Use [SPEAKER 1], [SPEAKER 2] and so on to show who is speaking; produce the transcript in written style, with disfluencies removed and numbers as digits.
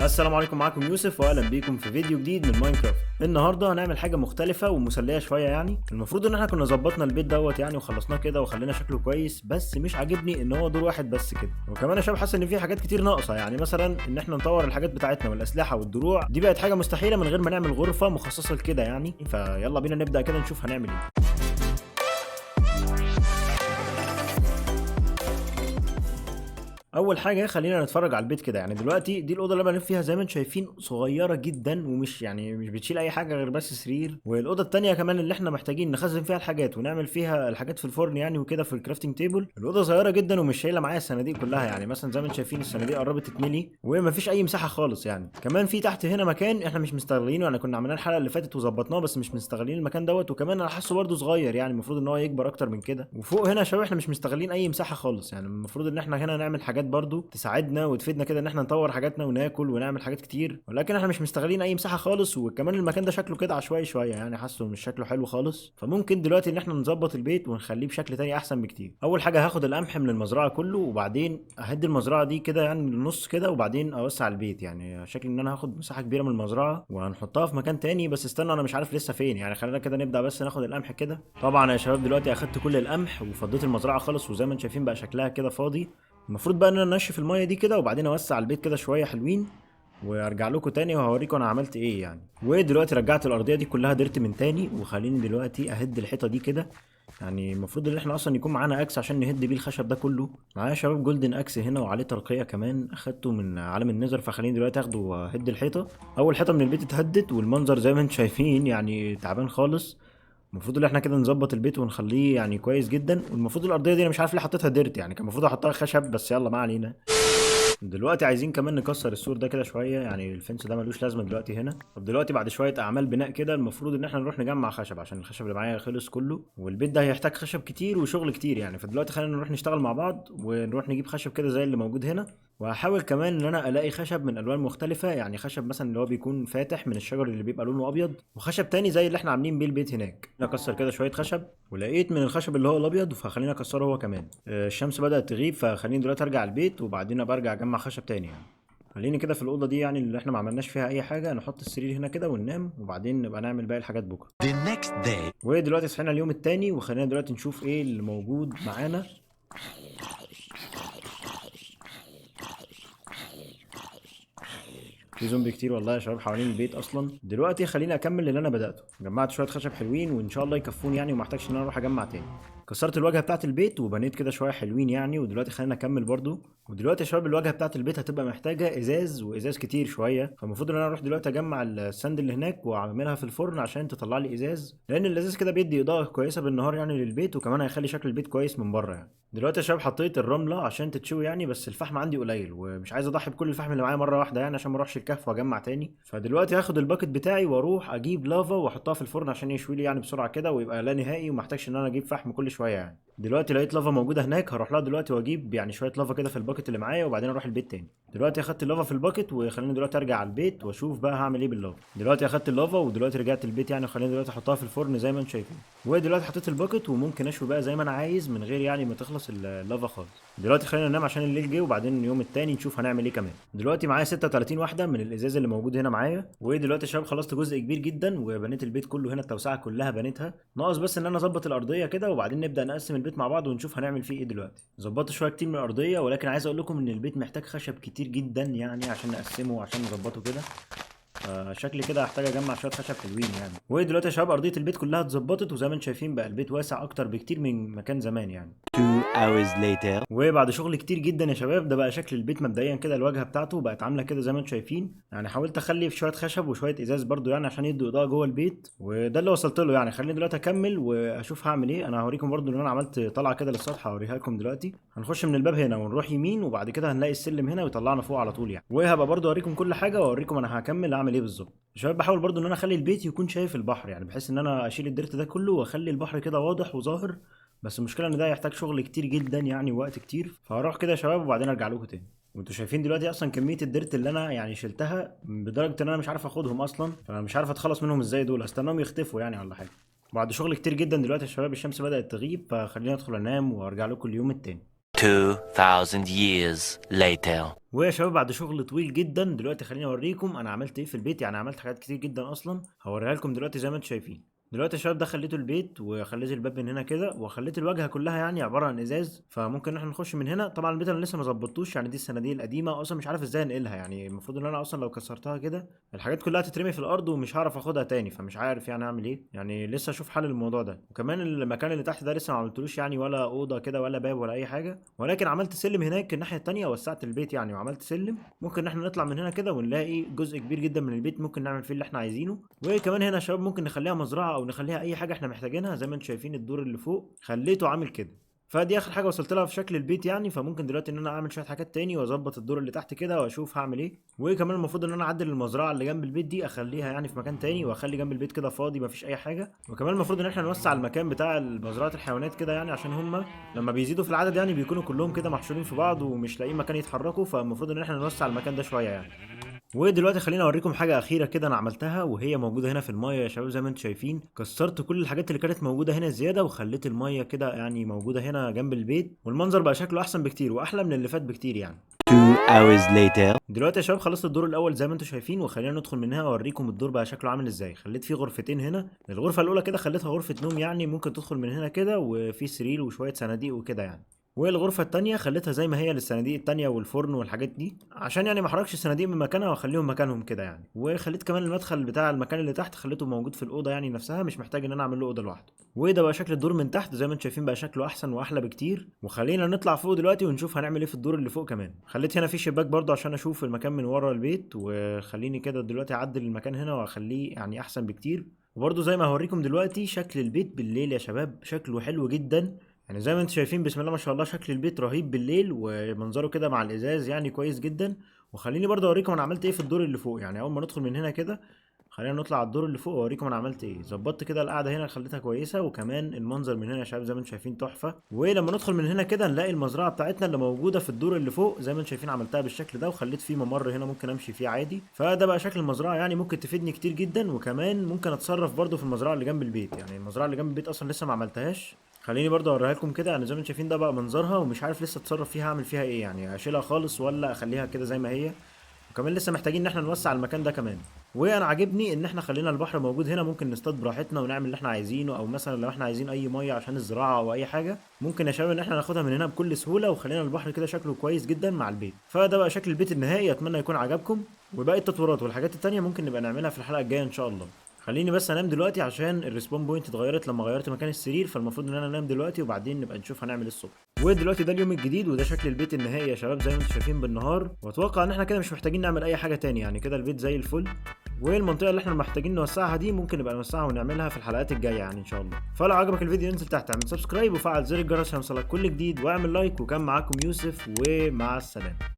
[SPEAKER 1] السلام عليكم، معاكم يوسف واهلا بيكم في فيديو جديد من ماينكرافت. النهارده هنعمل حاجه مختلفه ومسليه شويه. يعني المفروض ان احنا كنا ظبطنا البيت دوت يعني وخلصناه كده وخلينا شكله كويس، بس مش عاجبني ان هو دور واحد بس كده. وكمان يا شباب حاسس ان في حاجات كتير ناقصه، يعني مثلا ان احنا نطور الحاجات بتاعتنا والاسلحه والدروع دي بقت حاجه مستحيله من غير ما نعمل غرفه مخصصه لكده يعني. فيلا بينا نبدا كده نشوف هنعمل ايه. اول حاجه خلينا نتفرج على البيت كده. يعني دلوقتي دي الاوضه اللي انا بنام فيها، زي ما انتم شايفين صغيره جدا ومش يعني مش بتشيل اي حاجه غير بس سرير. والاوضه التانية كمان اللي احنا محتاجين نخزن فيها الحاجات ونعمل فيها الحاجات في الفرن يعني وكده في الكرافتنج تيبل. الاوضه صغيره جدا ومش شايله معايا الصناديق كلها. يعني مثلا زي ما انتم شايفين الصناديق قربت تتملي ومفيش اي مساحه خالص. يعني كمان في تحت هنا مكان احنا مش مستغلينه، يعني كنا عملناه الحلقه اللي فاتت وظبطناه بس مش مستغلين المكان دوت. وكمان انا حاسه برده صغير، يعني المفروض ان هو يكبر اكتر من كده. وفوق هنا يا شباب احنا مش مستغلين اي مساحه خالص. يعني المفروض ان احنا هنا نعمل حاجات برده تساعدنا وتفيدنا كده ان احنا نطور حاجاتنا وناكل ونعمل حاجات كتير، ولكن احنا مش مستغلين اي مساحه خالص. وكمان المكان ده شكله كده عشوائي شويه، يعني حاسه مش شكله حلو خالص. فممكن دلوقتي ان احنا نظبط البيت ونخليه بشكل تاني احسن بكتير. اول حاجه هاخد القمح من المزرعه كله وبعدين اهدي المزرعه دي كده يعني للنص كده وبعدين اوسع البيت. يعني شكل ان انا هاخد مساحه كبيره من المزرعه وهنحطها في مكان تاني، بس استنى انا مش عارف لسه فين. يعني خلينا كده نبدا بس ناخد القمح كده. طبعا يا شباب دلوقتي اخدت كل القمح وفضيت المزرعه خالص، وزي ما انتم شايفين بقى شكلها كده فاضي. المفروض بقى ان انا انشف الميه دي كده وبعدين اوسع البيت كده شويه حلوين وارجع لكم تاني وهوريكم انا عملت ايه يعني. ودلوقتي رجعت الارضيه دي كلها ديرت من تاني، وخليني دلوقتي اهد الحيطه دي كده. يعني المفروض ان احنا اصلا يكون معانا اكس عشان نهد بيه الخشب ده كله. معايا يا شباب جولدن اكس هنا وعليه ترقيه كمان اخدته من عالم النذر، فخليني دلوقتي اخده واهد الحيطه. اول حيطه من البيت اتهدت والمنظر زي ما انتم شايفين يعني تعبان خالص. المفروض ان احنا كده نظبط البيت ونخليه يعني كويس جدا. والمفروض الارضيه دي انا مش عارف ليه حطيتها ديرت، يعني كان المفروض احطها خشب، بس يلا ما علينا. دلوقتي عايزين كمان نكسر السور ده كده شويه، يعني الفنس ده ملوش لازمه دلوقتي هنا. طب دلوقتي بعد شويه اعمال بناء كده المفروض ان احنا نروح نجمع خشب عشان الخشب اللي معايا خلص كله، والبيت ده هيحتاج خشب كتير وشغل كتير يعني. فدلوقتي خلينا نروح نشتغل مع بعض ونروح نجيب خشب كده زي اللي موجود هنا. وهحاول كمان ان انا الاقي خشب من الوان مختلفه، يعني خشب مثلا اللي هو بيكون فاتح من الشجر اللي بيبقى لونه ابيض، وخشب تاني زي اللي احنا عاملين بيه البيت هناك. نكسر كده شويه خشب ولقيت من الخشب اللي هو الابيض فخلينا اكسره هو كمان. الشمس بدات تغيب فخليني دلوقتي ارجع البيت وبعدين ابقى ارجع اجمع خشب تاني يعني. خليني كده في الاوضه دي يعني اللي احنا ما عملناش فيها اي حاجه، نحط السرير هنا كده وننام وبعدين نبقى نعمل باقي الحاجات بكره.
[SPEAKER 2] The next day.
[SPEAKER 1] ودلوقتي صحينا اليوم التاني وخلينا دلوقتي نشوف ايه اللي موجود معانا. في زومبي كتير والله يا شباب حوالين البيت اصلا. دلوقتي خليني اكمل اللي انا بداته. جمعت شويه خشب حلوين وان شاء الله يكفوني يعني وما احتاجش ان انا اروح اجمع تاني. كسرت الواجهه بتاعه البيت وبنيت كده شويه حلوين يعني. ودلوقتي خلينا اكمل برضو. ودلوقتي يا شباب الواجهه بتاعه البيت هتبقى محتاجه ازاز وازاز كتير شويه، فالمفروض ان انا اروح دلوقتي اجمع الساند اللي هناك واعملها في الفرن عشان تطلع لي ازاز، لان الازاز كده بيدي اضاءه كويسه بالنهار يعني للبيت، وكمان هيخلي شكل البيت كويس من بره يعني. دلوقتي يا شباب حطيت الرمله عشان تتشوي يعني، بس الفحم عندي قليل ومش عايز اضحي بكل الفحم اللي معايا مره واحده يعني عشان ما اروحش الكهف واجمع تاني. فدلوقتي هاخد الباكت بتاعي واروح اجيب لافا واحطها في الفرن عشان يشوي لي يعني بسرعه كده ويبقى لا نهائي وما احتاجش ان انا اجيب فحم كل شويه يعني. دلوقتي لقيت لافا موجوده هناك، هروح لها دلوقتي واجيب يعني شويه لافا كده في الباكت اللي معايا وبعدين اروح البيت تاني. دلوقتي اخدت اللافا في الباكت وخليني دلوقتي ارجع على البيت واشوف بقى هعمل ايه باللافا. دلوقتي اخدت اللافا ودلوقتي رجعت البيت يعني، وخليني دلوقتي احطها في الفرن زي ما انتم شايفين. ودلوقتي حطيت الباكت وممكن اشوي بقى زي ما انا عايز من غير يعني ما تخلص اللافا خالص. دلوقتي خلينا ننام عشان الليل جه وبعدين اليوم التاني نشوف هنعمل ايه كمان. دلوقتي معايا 36 واحده من الازاز اللي موجود هنا معايا. ودلوقتي يا شباب خلصت جزء كبير جدا وبنيت البيت كله هنا، التوسعه كلها بنيتها، ناقص بس ان انا اظبط الارضيه كده وبعدين نبدا نقسم البيت مع بعض ونشوف هنعمل فيه ايه. دلوقتي ظبطت شويه كتير من الارضيه، ولكن عايز اقول لكم ان البيت محتاج خشب كتير جدا يعني عشان نقسمه وعشان نظبطه كده. شكلي كده هحتاج اجمع شويه خشب حلوين يعني. ودلوقتي يا شباب ارضيه البيت كلها اتظبطت وزي ما انتم شايفين بقى البيت واسع اكتر بكتير من مكان زمان يعني.
[SPEAKER 2] 2 hours later.
[SPEAKER 1] وبعد شغل كتير جدا يا شباب ده بقى شكل البيت مبدئيا كده. الواجهه بتاعته بقت عامله كده زي ما انتم شايفين يعني. حاولت اخلي في شويه خشب وشويه ازاز برضو يعني عشان يدوا اضاءه جوه البيت، وده اللي وصلت له يعني. خليني دلوقتي اكمل واشوف هعمل ايه. انا هوريكم برضو ان انا عملت طلعه كده للسطح هوريها لكم دلوقتي. هنخش من الباب هنا ونروح يمين وبعد كده هنلاقي السلم هنا ويطلعنا فوق على طول يعني. وهبقى برضو اوريكم كل حاجه واوريكم انا هكمل اعمل ايه بالظبط. شباب بحاول برضو ان انا اخلي البيت يكون شايف البحر يعني، بحيث ان انا اشيل الديرت ده كله واخلي البحر كده واضح وظاهر. بس المشكله ان ده يحتاج شغل كتير جدا يعني وقت كتير، فهروح كده يا شباب وبعدين ارجع لكم تاني. وانتوا شايفين دلوقتي اصلا كميه الديرت اللي انا يعني شلتها بدرجه ان انا مش عارف اخدهم اصلا، فانا مش عارف اتخلص منهم ازاي. دول استناهم يختفوا يعني ولا حاجه. بعد شغل كتير جدا دلوقتي يا شباب الشمس بدات تغيب، فخلينا ادخل انام وارجع لكم اليوم التاني.
[SPEAKER 2] 2,000 years later.
[SPEAKER 1] ويا شباب بعد شغل طويل جدا دلوقتي خليني اوريكم انا عملت ايه في البيت. يعني عملت حاجات كتير جدا اصلا هوريها لكم دلوقتي زي ما انتم شايفين. دلوقتي يا شباب ده خليته البيت وخليت الباب من هنا كده وخليت الواجهه كلها يعني عباره عن ازاز، فممكن احنا نخش من هنا. طبعا البيت انا لسه ما ظبطتوش، يعني دي الصناديق القديمه اصلا مش عارف ازاي انقلها. يعني المفروض ان انا اصلا لو كسرتها كده الحاجات كلها تترمي في الارض ومش هعرف اخدها تاني، فمش عارف يعني اعمل ايه. يعني لسه اشوف حل للموضوع ده. وكمان المكان اللي تحت ده لسه ما عملتلوش يعني ولا اوضه كده ولا باب ولا اي حاجه، ولكن عملت سلم هناك الناحيه التانيه، وسعت البيت يعني وعملت سلم. ممكن ان احنا نطلع من هنا كده ونلاقي جزء كبير جدا من البيت ممكن نعمل فيه اللي احنا عايزينه. وكمان هنا يا شباب ممكن نخليها مزرعه او نخليها اي حاجه احنا محتاجينها. زي ما انتم شايفين الدور اللي فوق خليته عامل كده، فدي اخر حاجه وصلت لها في شكل البيت يعني. فممكن دلوقتي ان انا اعمل شويه حاجات تاني واظبط الدور اللي تحت كده واشوف هعمل ايه. وكمان المفروض ان انا اعدل المزرعه اللي جنب البيت دي اخليها يعني في مكان تاني، واخلي جنب البيت كده فاضي مفيش اي حاجه. وكمان المفروض ان احنا نوسع المكان بتاع مزرعه الحيوانات كده، يعني عشان هم لما بيزيدوا في العدد يعني بيكونوا كلهم كده محشورين في بعض ومش لاقيين مكان يتحركوا، فالمفروض ان احنا نوسع المكان ده شويه يعني. ودلوقتي خليني اوريكم حاجه اخيره كده انا عملتها وهي موجوده هنا في المايه يا شباب. زي ما انتم شايفين كسرت كل الحاجات اللي كانت موجوده هنا زياده وخليت المايه كده يعني موجوده هنا جنب البيت، والمنظر بقى شكله احسن بكتير واحلى من اللي فات بكتير يعني.
[SPEAKER 2] 2 hours later.
[SPEAKER 1] دلوقتي يا شباب خلصت الدور الاول زي ما انتم شايفين، وخلينا ندخل منها واوريكم الدور بقى شكله عامل ازاي. خليت فيه غرفتين هنا. الغرفه الاولى كده خليتها غرفه نوم، يعني ممكن تدخل من هنا كده وفي سرير وشويه صناديق وكده يعني. والغرفة التانية خليتها زي ما هي للصناديق التانية والفرن والحاجات دي، عشان يعني ما احركش الصناديق من مكانها واخليهم مكانهم كده يعني. وخليت كمان المدخل بتاع المكان اللي تحت خليته موجود في الأوضة يعني نفسها، مش محتاج ان انا اعمل له أوضة لوحده. وده بقى شكل الدور من تحت زي ما انتم شايفين، بقى شكله احسن واحلى بكتير. وخلينا نطلع فوق دلوقتي ونشوف هنعمل ايه في الدور اللي فوق كمان. خليت هنا في شباك برضه عشان اشوف المكان من ورا البيت، وخليني كده دلوقتي اعدل المكان هنا واخليه يعني احسن بكتير. وبرضه زي ما هوريكم دلوقتي شكل البيت بالليل يا شباب شكله حلو جدا. يعني زي ما انتم شايفين بسم الله ما شاء الله شكل البيت رهيب بالليل، ومنظره كده مع الازاز يعني كويس جدا. وخليني برضه اوريكم انا عملت ايه في الدور اللي فوق. يعني اول ما ندخل من هنا كده خلينا نطلع على الدور اللي فوق واوريكم انا عملت ايه. ظبطت كده القعده هنا خليتها كويسه، وكمان المنظر من هنا يا شباب زي ما انتم شايفين تحفه. ولما ندخل من هنا كده نلاقي المزرعه بتاعتنا اللي موجوده في الدور اللي فوق زي ما انتم شايفين عملتها بالشكل ده، وخليت فيه ممر هنا ممكن امشي فيه عادي. فده بقى شكل المزرعه يعني ممكن تفيدني كتير جدا. وكمان ممكن اتصرف برضه في المزرعه اللي جنب البيت. يعني المزرعه اللي جنب البيت اصلا لسه ما عملتهاش، خليني برضه اوريها لكم كده. يعني زي ما انتم شايفين ده بقى منظرها، ومش عارف لسه اتصرف فيها اعمل فيها ايه. يعني اشيلها خالص ولا اخليها كده زي ما هي. وكمان لسه محتاجين ان احنا نوسع المكان ده كمان. وانا عاجبني ان احنا خلينا البحر موجود هنا، ممكن نصطاد براحتنا ونعمل اللي احنا عايزينه. او مثلا لو احنا عايزين اي ميه عشان الزراعه او اي حاجه ممكن يا شباب ان احنا ناخدها من هنا بكل سهوله. وخلينا البحر كده شكله كويس جدا مع البيت. فده بقى شكل البيت النهائي، اتمنى يكون عجبكم. وباقي التطويرات والحاجات التانية ممكن نبقى نعملها في الحلقه الجايه ان شاء الله. خليني بس انام دلوقتي عشان الريسبون بوينت اتغيرت لما غيرت مكان السرير، فالمفروض ان انا انام دلوقتي وبعدين نبقى نشوف هنعمل ايه الصبح. ودلوقتي ده اليوم الجديد وده شكل البيت النهائي يا شباب زي ما انتم شايفين بالنهار. واتوقع ان احنا كده مش محتاجين نعمل اي حاجه تاني، يعني كده البيت زي الفل. والمنطقه اللي احنا محتاجين نوسعها دي ممكن نبقى نوسعها ونعملها في الحلقات الجايه يعني ان شاء الله. فلو عجبك الفيديو انزل تحت اعمل سبسكرايب وفعل زر الجرس عشان يوصلك كل جديد، واعمل لايك. وكان معاكم يوسف ومع السلامه.